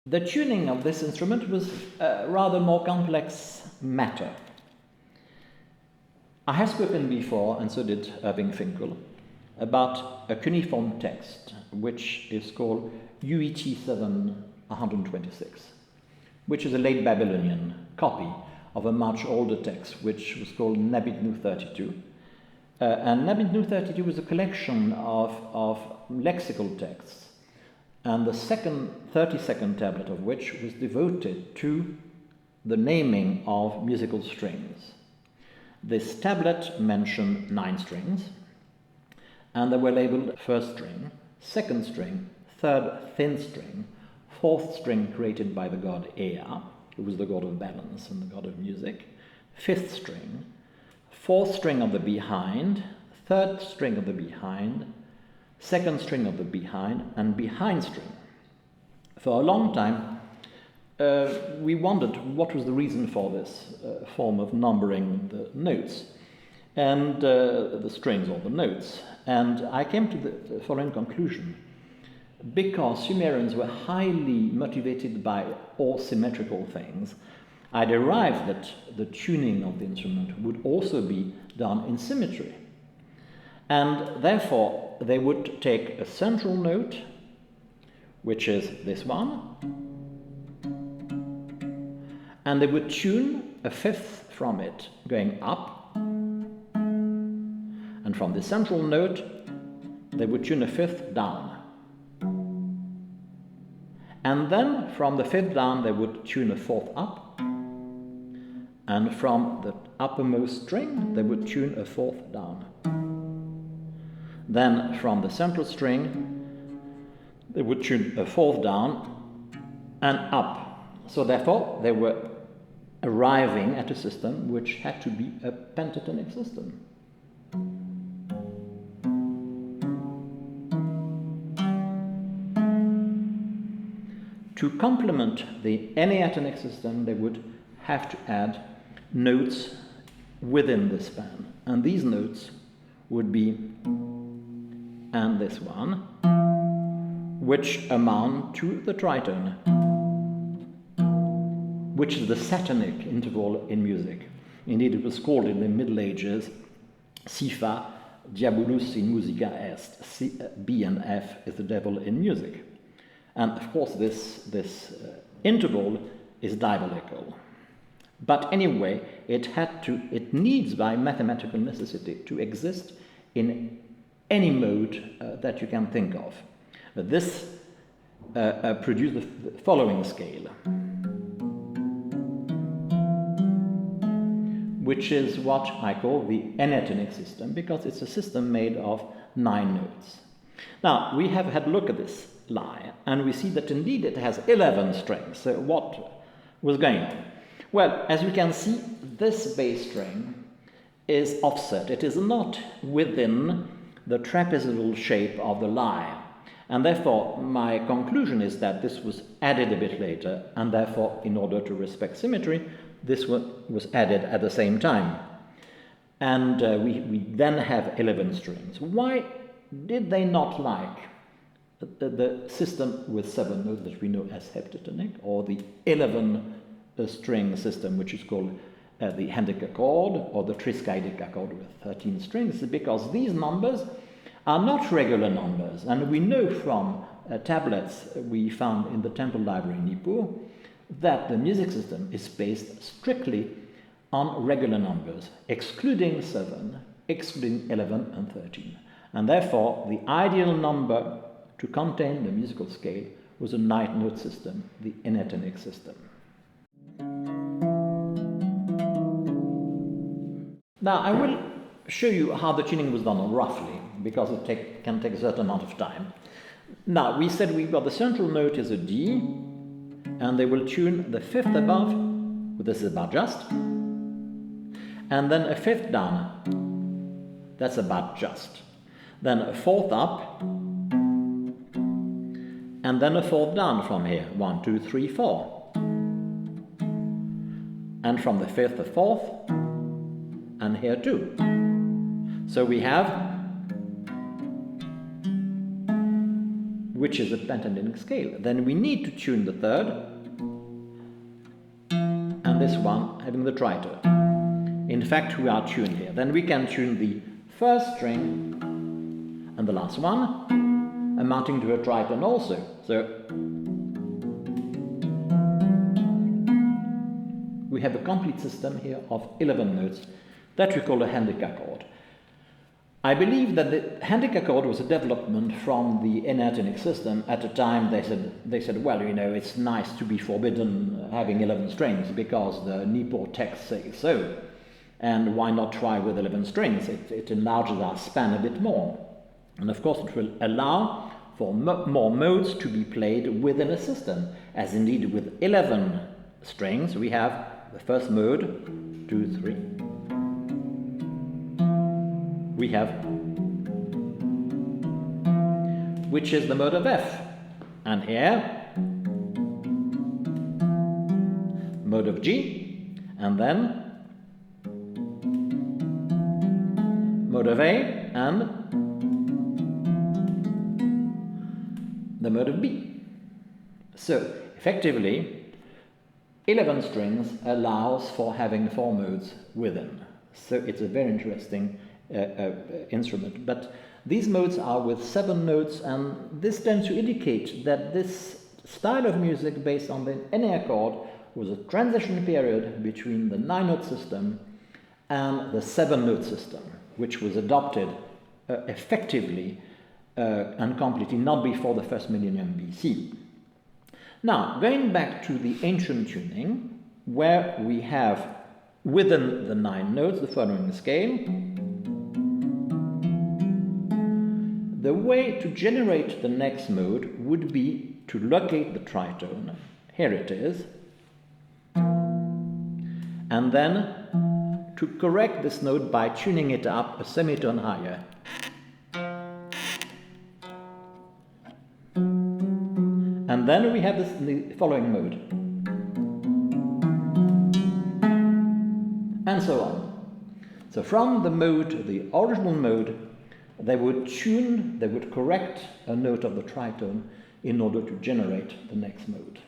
The tuning of this instrument was a rather more complex matter. I have spoken before, and so did Irving Finkel, about a cuneiform text which is called UET 726, which is a late Babylonian copy of a much older text which was called Nabitnu 32. And Nabitnu 32 was a collection of lexical texts, and the 32nd tablet of which was devoted to the naming of musical strings. This tablet mentioned 9 strings, and they were labeled first string, second string, third thin string, fourth string created by the god Ea, who was the god of balance and the god of music, fifth string, fourth string of the behind, third string of the behind, second string of the behind, and behind string. For a long time, we wondered what was the reason for this form of numbering the notes and the strings or the notes. And I came to the following conclusion. Because Sumerians were highly motivated by all symmetrical things, I derived that the tuning of the instrument would also be done in symmetry. And therefore, they would take a central note, which is this one, and they would tune a fifth from it going up, and from the central note they would tune a fifth down, and then from the fifth down they would tune a fourth up, and from the uppermost string they would tune a fourth down. Then from the central string they would tune a fourth down and up. So therefore they were arriving at a system which had to be a pentatonic system. To complement the enneatonic system, they would have to add notes within the span. And these notes would be, and this one, which amount to the tritone, which is the satanic interval in music. Indeed, it was called in the Middle Ages Si fa diabolus in musica est. B and F is the devil in music. And of course, this interval is diabolical. But anyway, it needs by mathematical necessity to exist in any mode that you can think of. But this produced the following scale, which is what I call the enneatonic system, because it's a system made of 9 notes. Now, we have had a look at this lyre, and we see that indeed it has 11 strings. So what was going on? Well, as you can see, this bass string is offset. It is not within the trapezoidal shape of the lyre. And therefore, my conclusion is that this was added a bit later, and therefore, in order to respect symmetry, this was added at the same time. And we then have 11 strings. Why did they not like the system with 7 notes that we know as heptatonic, or the 11-string system, which is called the Hendeck accord, or the triskaidek accord with 13 strings? Because these numbers are not regular numbers, and we know from tablets we found in the temple library in Nippur that the music system is based strictly on regular numbers, excluding 7, excluding 11 and 13. And therefore, the ideal number to contain the musical scale was a 9-note system, the enneatonic system. Now, I will show you how the tuning was done roughly, because it can take a certain amount of time. Now, we said we've got the central note is a D, and they will tune the fifth above, this is about just, and then a fifth down, that's about just. Then a fourth up, and then a fourth down from here, 1, 2, 3, 4. And from the fifth, a fourth, and here too. So we have which is a pentatonic scale. Then we need to tune the third, and this one having the tritone. In fact, we are tuned here. Then we can tune the first string and the last one, amounting to a tritone also. So we have a complete system here of 11 notes that we call a Handicap chord. I believe that the Handicap chord was a development from the enartonic system. At the time they said, well, you know, it's nice to be forbidden having 11 strings because the Nippur text says so. And why not try with 11 strings? It enlarges our span a bit more. And of course it will allow for more modes to be played within a system, as indeed with 11 strings we have the first mode, 2, 3. We have, which is the mode of F, and here mode of G, and then mode of A, and the mode of B. So effectively 11 strings allows for having 4 modes within. So it's a very interesting instrument. But these modes are with 7 notes, and this tends to indicate that this style of music based on the NA chord was a transition period between the 9-note system and the 7-note system, which was adopted effectively and completely not before the first millennium BC. Now, going back to the ancient tuning, where we have within the 9 notes the following scale, the way to generate the next mode would be to locate the tritone. Here it is. And then to correct this note by tuning it up a semitone higher. And then we have the following mode. And so on. So from the mode, the original mode, they would correct a note of the tritone in order to generate the next mode.